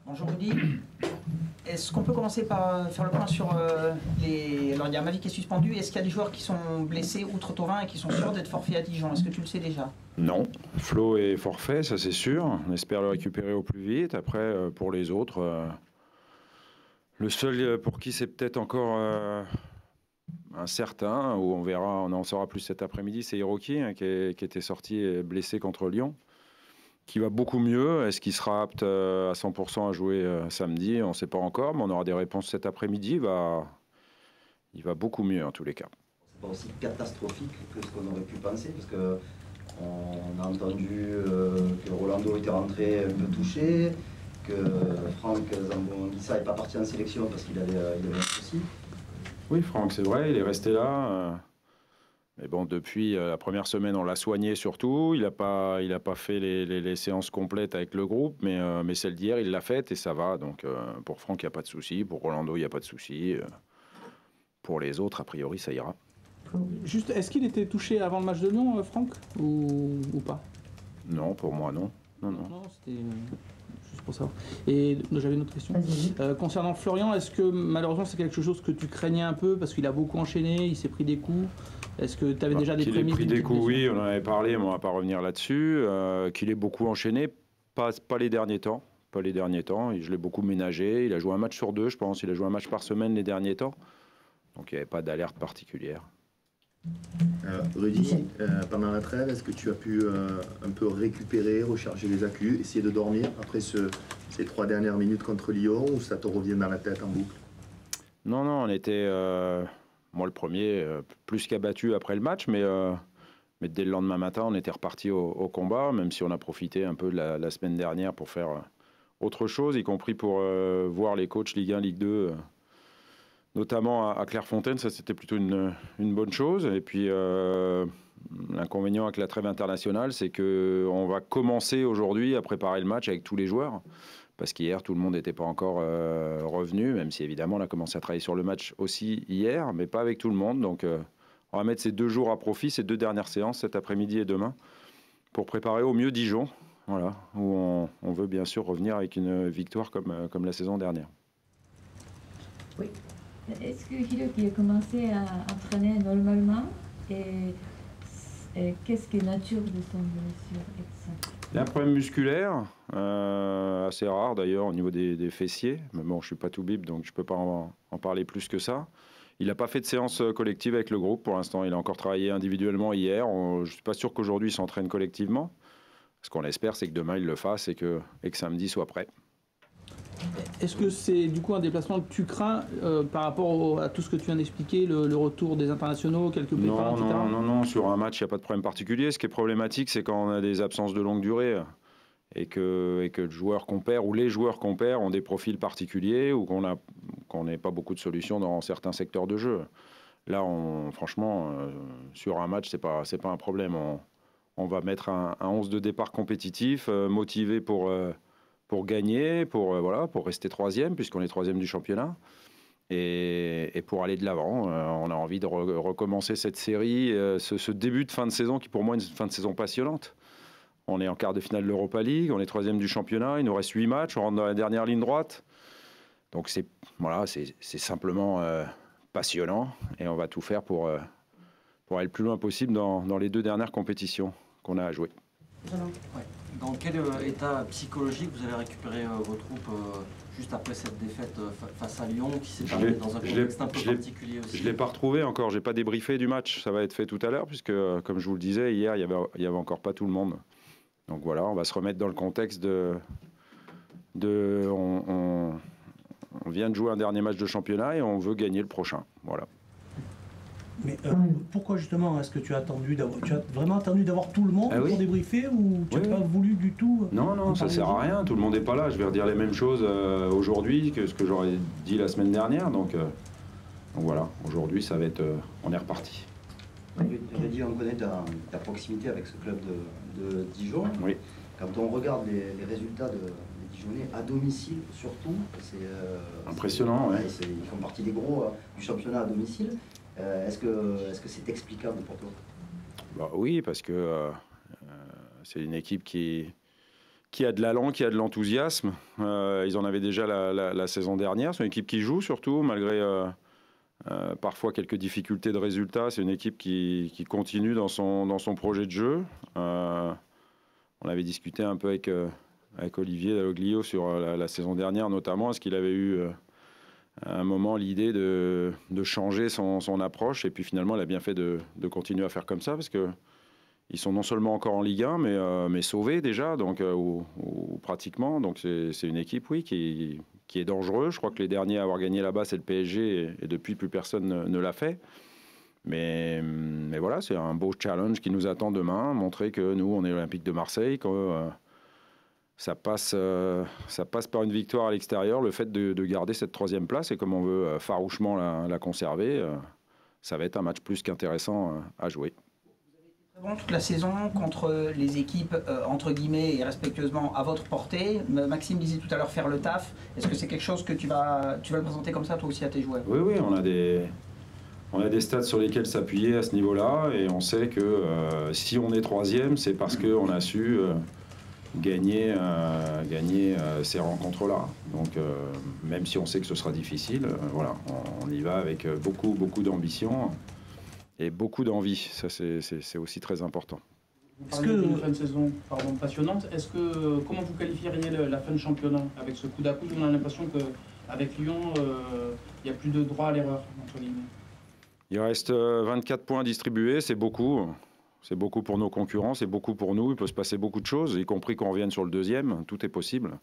Bonjour Rudy. Est-ce qu'on peut commencer par faire le point sur les... Alors il y a Mavi qui est suspendu. Est-ce qu'il y a des joueurs qui sont blessés outre Thauvin et qui sont sûrs d'être forfaits à Dijon? Est-ce que tu le sais déjà? Non. Flo est forfait, ça c'est sûr. On espère le récupérer au plus vite. Après, pour les autres, le seul pour qui c'est peut-être encore incertain, où on verra, on en saura plus cet après-midi, c'est Hiroki, qui était sorti blessé contre Lyon, qui va beaucoup mieux. Est-ce qu'il sera apte à 100% à jouer samedi? On ne sait pas encore, mais on aura des réponses cet après-midi. Il va beaucoup mieux en tous les cas. C'est pas aussi catastrophique que ce qu'on aurait pu penser, parce que on a entendu que Rolando était rentré un peu touché, que Franck Zambo-Anguissa n'est pas parti en sélection parce qu'il avait un souci. Oui, Franck, c'est vrai, il est resté là. Mais bon, depuis la première semaine, on l'a soigné surtout. Il n'a pas fait les séances complètes avec le groupe, mais celle d'hier, il l'a faite et ça va. Donc pour Franck, il n'y a pas de souci. Pour Rolando, il n'y a pas de souci. Pour les autres, a priori, ça ira. Juste, est-ce qu'il était touché avant le match de Lyon, Franck, ou pas? Non, pour moi, non. Non. Non, c'était juste pour ça. Et j'avais une autre question. Concernant Florian, est-ce que malheureusement c'est quelque chose que tu craignais un peu parce qu'il a beaucoup enchaîné, il s'est pris des coups? Est-ce que tu avais déjà des prémices? Qu'il ait pris des coups, oui, on en avait parlé, mais on ne va pas revenir là-dessus. Qu'il ait beaucoup enchaîné, pas les derniers temps. Pas les derniers temps. Je l'ai beaucoup ménagé. Il a joué un match sur 2, je pense. Il a joué un match par semaine les derniers temps. Donc il n'y avait pas d'alerte particulière. Rudy, pendant la trêve, est-ce que tu as pu un peu récupérer, recharger les accus, essayer de dormir après ces 3 dernières minutes contre Lyon, ou ça te revient dans la tête en boucle? Non, on était, moi le premier, plus qu'abattu après le match, mais dès le lendemain matin, on était reparti au combat, même si on a profité un peu de la semaine dernière pour faire autre chose, y compris pour voir les coachs Ligue 1, Ligue 2, notamment à Clairefontaine. Ça c'était plutôt une bonne chose. Et puis l'inconvénient avec la trêve internationale, c'est qu'on va commencer aujourd'hui à préparer le match avec tous les joueurs, parce qu'hier tout le monde n'était pas encore revenu, même si évidemment on a commencé à travailler sur le match aussi hier, mais pas avec tout le monde. Donc on va mettre ces 2 jours à profit, ces 2 dernières séances, cet après-midi et demain, pour préparer au mieux Dijon, voilà, où on veut bien sûr revenir avec une victoire comme la saison dernière. Oui. Est-ce que Hiroki a commencé à entraîner normalement et qu'est-ce que la nature de son blessure? Il a un problème musculaire, assez rare d'ailleurs au niveau des fessiers. Mais bon, je ne suis pas tout bip, donc je ne peux pas en parler plus que ça. Il n'a pas fait de séance collective avec le groupe pour l'instant. Il a encore travaillé individuellement hier. Je ne suis pas sûr qu'aujourd'hui il s'entraîne collectivement. Ce qu'on espère, c'est que demain il le fasse et que samedi soit prêt. Est-ce que c'est du coup un déplacement que tu crains par rapport à tout ce que tu viens d'expliquer, le retour des internationaux, quelques pépins, etc. Non, sur un match, il n'y a pas de problème particulier. Ce qui est problématique, c'est quand on a des absences de longue durée et que le joueur qu'on perd ou les joueurs qu'on perd ont des profils particuliers ou qu'on n'ait pas beaucoup de solutions dans certains secteurs de jeu. Là, franchement, sur un match, c'est pas un problème. On va mettre un 11 de départ compétitif, motivé pour gagner, pour rester 3e, puisqu'on est 3e du championnat, et pour aller de l'avant. On a envie de recommencer cette série, ce début de fin de saison qui pour moi est une fin de saison passionnante. On est en quart de finale de l'Europa League, on est 3e du championnat, il nous reste 8 matchs, on rentre dans la dernière ligne droite. Donc c'est simplement passionnant, et on va tout faire pour aller le plus loin possible dans les 2 dernières compétitions qu'on a à jouer. Ouais. Dans quel état psychologique vous avez récupéré vos troupes juste après cette défaite face à Lyon, qui s'est terminée dans un contexte un peu particulier aussi? Je ne l'ai pas retrouvé encore, je n'ai pas débriefé du match. Ça va être fait tout à l'heure, puisque comme je vous le disais, hier, il y avait encore pas tout le monde. Donc voilà, on va se remettre dans le contexte on vient de jouer un dernier match de championnat et on veut gagner le prochain. Voilà. Mais pourquoi justement est-ce que tu as vraiment attendu d'avoir tout le monde pour débriefer, ou tu n'as pas voulu du tout? Non, ça sert à rien, tout le monde n'est pas là. Je vais redire les mêmes choses aujourd'hui que ce que j'aurais dit la semaine dernière. Donc voilà, aujourd'hui ça va être, on est reparti. Rudy, on connaît ta proximité avec ce club de Dijon. Oui. Quand on regarde les résultats des Dijonais à domicile surtout, c'est impressionnant. Ouais. Ils font partie des gros du championnat à domicile. Est-ce que c'est explicable pour toi? Oui, parce que c'est une équipe qui qui a de l'allant, qui a de l'enthousiasme. Ils en avaient déjà la saison dernière. C'est une équipe qui joue surtout, malgré parfois quelques difficultés de résultats. C'est une équipe qui continue dans son projet de jeu. On avait discuté un peu avec Olivier Dalloglio sur la saison dernière notamment. Est-ce qu'il avait eu à un moment l'idée de changer son approche? Et puis finalement, il a bien fait de continuer à faire comme ça, parce que ils sont non seulement encore en Ligue 1, mais sauvés déjà, donc, ou pratiquement. Donc c'est une équipe, oui, qui est dangereuse. Je crois que les derniers à avoir gagné là-bas, c'est le PSG, et depuis, plus personne ne l'a fait. Mais voilà, c'est un beau challenge qui nous attend demain, montrer que nous, on est l'Olympique de Marseille, que ça passe par une victoire à l'extérieur, le fait de garder cette 3e place, et comme on veut farouchement la conserver, ça va être un match plus qu'intéressant à jouer. Bon, toute la saison contre les équipes entre guillemets et respectueusement à votre portée. Maxime disait tout à l'heure faire le taf. Est-ce que c'est quelque chose que tu vas le présenter comme ça toi aussi à tes joueurs? Oui, on a des stats sur lesquels s'appuyer à ce niveau-là, et on sait que si on est 3e, c'est parce qu'on a su gagner ces rencontres-là. Donc même si on sait que ce sera difficile, voilà, on y va avec beaucoup d'ambition. Et beaucoup d'envie, ça c'est aussi très important. Est-ce que une fin de saison passionnante, comment vous qualifieriez la fin de championnat avec ce coup d'à-coups? On a l'impression qu'avec Lyon, il n'y a plus de droit à l'erreur, entre guillemets. Il reste 24 points distribués, c'est beaucoup. C'est beaucoup pour nos concurrents, c'est beaucoup pour nous. Il peut se passer beaucoup de choses, y compris qu'on revienne sur le 2e. Tout est possible.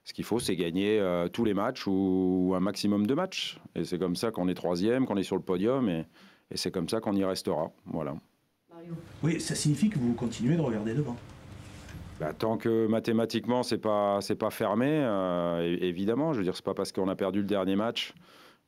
Ce qu'il faut, c'est gagner tous les matchs ou un maximum de matchs. Et c'est comme ça qu'on est 3e, qu'on est sur le podium. Et c'est comme ça qu'on y restera. Voilà. Oui, ça signifie que vous continuez de regarder devant. Tant que mathématiquement, c'est pas fermé, évidemment. Je veux dire, c'est pas parce qu'on a perdu le dernier match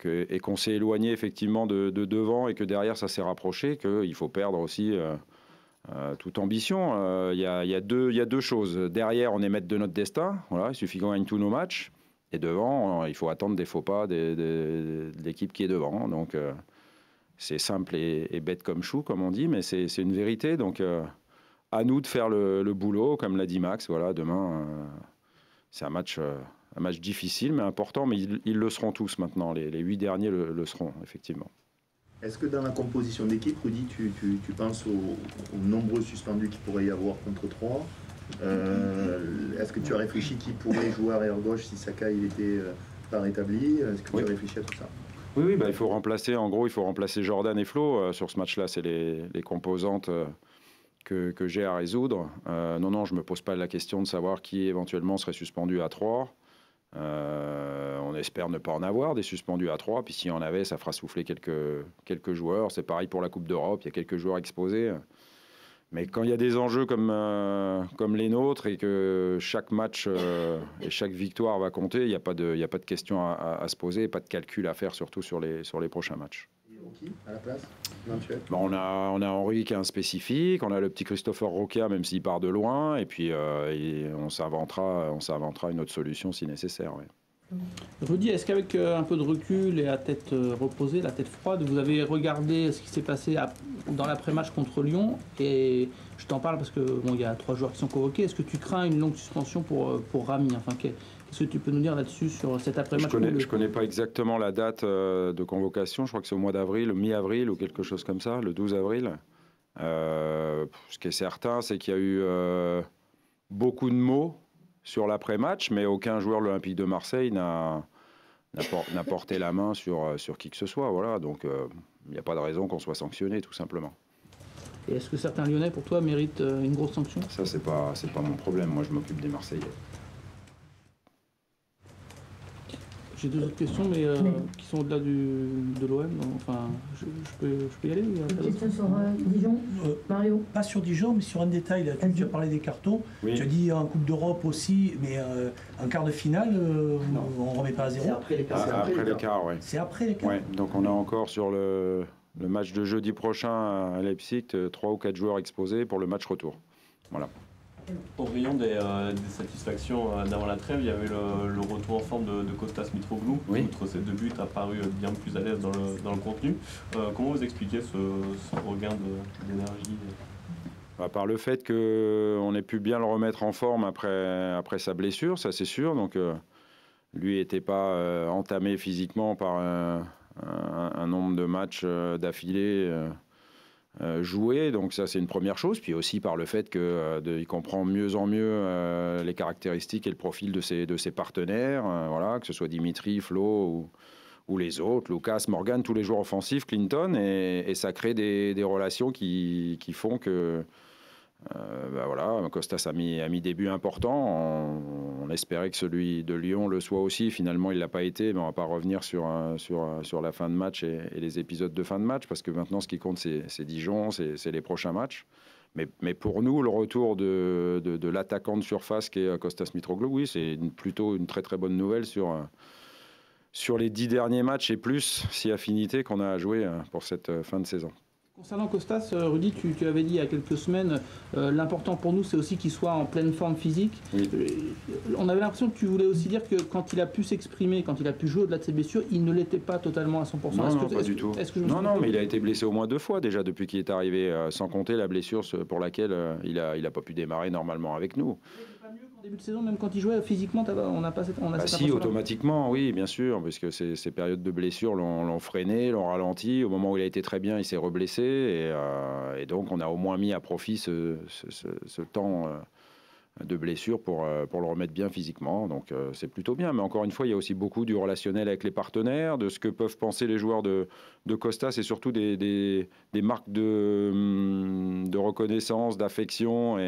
et qu'on s'est éloigné effectivement de devant et que derrière, ça s'est rapproché, qu'il faut perdre aussi toute ambition. Il y a deux choses. Derrière, on est maître de notre destin. Voilà, il suffit qu'on gagne tous nos matchs. Et devant, il faut attendre des faux pas de l'équipe qui est devant. Donc... c'est simple et bête comme chou, comme on dit, mais c'est une vérité. Donc, à nous de faire le boulot, comme l'a dit Max. Voilà, demain, c'est un match difficile, mais important. Mais ils le seront tous maintenant. Les 8 derniers le seront, effectivement. Est-ce que dans la composition d'équipe, Rudy, tu penses aux nombreux suspendus qu'il pourrait y avoir contre 3 Est-ce que tu as réfléchi qui pourrait jouer arrière gauche si Sakai n'était pas rétabli? Est-ce que tu as réfléchi à tout ça? Oui, il faut remplacer, en gros, il faut remplacer Jordan et Flo sur ce match-là. C'est les composantes que j'ai à résoudre. Non, je ne me pose pas la question de savoir qui éventuellement serait suspendu à 3. On espère ne pas en avoir des suspendus à 3. Puis s'il y en avait, ça fera souffler quelques joueurs. C'est pareil pour la Coupe d'Europe, il y a quelques joueurs exposés. Mais quand il y a des enjeux comme les nôtres et que chaque match et chaque victoire va compter, il n'y a pas de question à se poser, pas de calcul à faire, surtout sur les prochains matchs. Et Rocky, à la place, on a Henri qui est un spécifique, on a le petit Christopher Roca, même s'il part de loin, et puis on s'inventera une autre solution si nécessaire. Ouais. Rudy, est-ce qu'avec un peu de recul et la tête reposée, la tête froide, vous avez regardé ce qui s'est passé dans l'après-match contre Lyon? Et je t'en parle parce que il y a 3 joueurs qui sont convoqués. Est-ce que tu crains une longue suspension pour Rami? Enfin, qu'est-ce que tu peux nous dire là-dessus sur cet après-match? Je connais pas exactement la date de convocation. Je crois que c'est au mois d'avril, mi-avril ou quelque chose comme ça, le 12 avril. Ce qui est certain, c'est qu'il y a eu beaucoup de mots sur l'après-match, mais aucun joueur de l'Olympique de Marseille n'a porté la main sur qui que ce soit. Voilà, donc il n'y a pas de raison qu'on soit sanctionné, tout simplement. Et est-ce que certains Lyonnais, pour toi, méritent une grosse sanction? Ça, c'est pas mon problème. Moi, je m'occupe des Marseillais. J'ai 2 autres questions, mais qui sont au-delà de l'OM. Enfin, je peux y aller? Une question sur Dijon, Mario? Pas sur Dijon, mais sur un détail. Là, tu as parlé des cartons. Oui. Tu as dit en Coupe d'Europe aussi, mais en quart de finale, on ne remet pas à 0. C'est après l'écart, oui. C'est après l'écart. Ouais, donc on a encore sur le match de jeudi prochain à Leipzig 3 ou 4 joueurs exposés pour le match retour. Voilà. Au rayon des satisfactions d'avant la trêve, il y avait le retour en forme de Kostas Mitroglou. Oui. Outre ces 2 buts, apparu bien plus à l'aise dans le contenu. Comment vous expliquez ce regain d'énergie? Par le fait qu'on ait pu bien le remettre en forme après sa blessure, ça c'est sûr. Donc lui n'était pas entamé physiquement par un nombre de matchs d'affilée joués. Donc ça c'est une première chose. Puis aussi par le fait qu'il comprend mieux en mieux les caractéristiques et le profil de ses partenaires. Voilà, que ce soit Dimitri, Flo ou les autres, Lucas, Morgan, tous les joueurs offensifs, Clinton. Et ça crée des relations qui font que... voilà, Costas a mis des buts importants. On espérait que celui de Lyon le soit aussi. Finalement, il ne l'a pas été. Mais on ne va pas revenir sur la fin de match et les épisodes de fin de match, parce que maintenant, ce qui compte, c'est Dijon, c'est les prochains matchs. Mais pour nous, le retour de l'attaquant de surface qui est Kostas Mitroglou, oui, c'est plutôt une très très bonne nouvelle sur les 10 derniers matchs et plus, si affinité qu'on a à jouer pour cette fin de saison. Concernant Costas, Rudy, tu avais dit il y a quelques semaines, l'important pour nous, c'est aussi qu'il soit en pleine forme physique. Oui. On avait l'impression que tu voulais aussi dire que quand il a pu s'exprimer, quand il a pu jouer au-delà de ses blessures, il ne l'était pas totalement à 100%. Non, pas du tout. Non, mais il a été blessé au moins 2 fois déjà depuis qu'il est arrivé, sans compter la blessure pour laquelle il a pas pu démarrer normalement avec nous. En début de saison, même quand il jouait physiquement, on n'a pas cette si, automatiquement, oui, bien sûr, parce que ces périodes de blessure l'ont freiné, l'ont ralenti. Au moment où il a été très bien, il s'est reblessé. Et donc, on a au moins mis à profit ce temps de blessure pour le remettre bien physiquement. Donc, c'est plutôt bien. Mais encore une fois, il y a aussi beaucoup du relationnel avec les partenaires, de ce que peuvent penser les joueurs de Costas et surtout des marques de reconnaissance, d'affection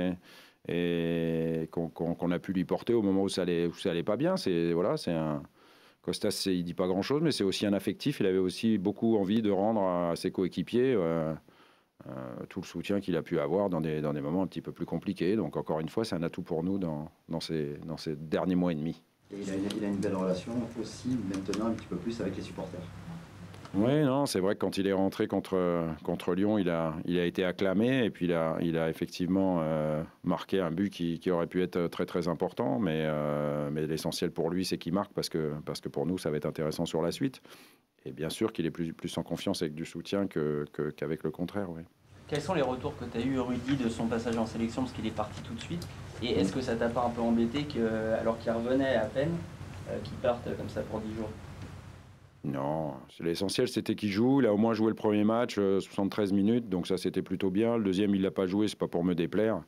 et qu'on a pu lui porter au moment où ça allait pas bien. Costas, il dit pas grand chose, mais c'est aussi un affectif. Il avait aussi beaucoup envie de rendre à ses coéquipiers tout le soutien qu'il a pu avoir dans des moments un petit peu plus compliqués. Donc encore une fois, c'est un atout pour nous dans ces derniers mois et demi. Et il a une belle relation aussi maintenant un petit peu plus avec les supporters. Oui, non, c'est vrai que quand il est rentré contre Lyon, il a été acclamé et puis il a effectivement marqué un but qui aurait pu être très très important, mais l'essentiel pour lui, c'est qu'il marque parce que pour nous, ça va être intéressant sur la suite. Et bien sûr qu'il est plus en confiance avec du soutien qu'avec le contraire, oui. Quels sont les retours que tu as eu, Rudy, de son passage en sélection, parce qu'il est parti tout de suite? Et est-ce que ça t'a pas un peu embêté alors qu'il revenait à peine, qu'il parte comme ça pour 10 jours? Non, l'essentiel c'était qu'il joue. Il a au moins joué le premier match, 73 minutes, donc ça c'était plutôt bien. Le deuxième il l'a pas joué, c'est pas pour me déplaire,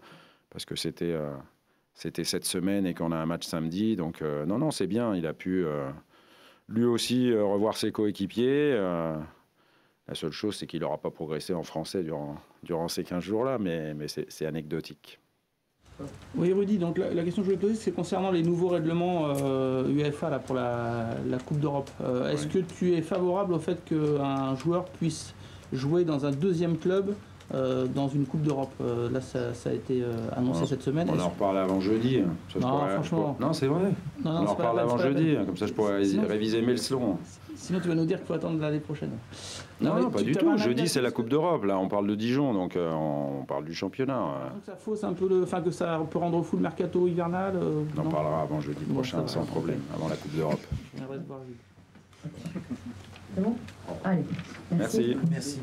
parce que c'était cette semaine et qu'on a un match samedi. Donc non, c'est bien. Il a pu lui aussi revoir ses coéquipiers. La seule chose c'est qu'il n'aura pas progressé en français durant ces 15 jours-là, mais c'est anecdotique. Oui, Rudy, donc la question que je voulais poser, c'est concernant les nouveaux règlements UEFA là, pour la Coupe d'Europe. Est-ce que tu es favorable au fait qu'un joueur puisse jouer dans un deuxième club dans une Coupe d'Europe? Là, ça a été annoncé cette semaine. On en reparle avant jeudi. Non, franchement. Non, c'est vrai. Non, on en reparle avant jeudi, comme ça je pourrais réviser mes leçons. Sinon, tu vas nous dire qu'il faut attendre l'année prochaine. Non, pas du tout. Jeudi, c'est la Coupe d'Europe. Là, on parle de Dijon, donc on parle du championnat. Donc ça fausse un peu que ça peut rendre fou le mercato hivernal. On en parlera avant jeudi prochain, sans problème, avant la Coupe d'Europe. C'est bon? Allez. Merci. Merci.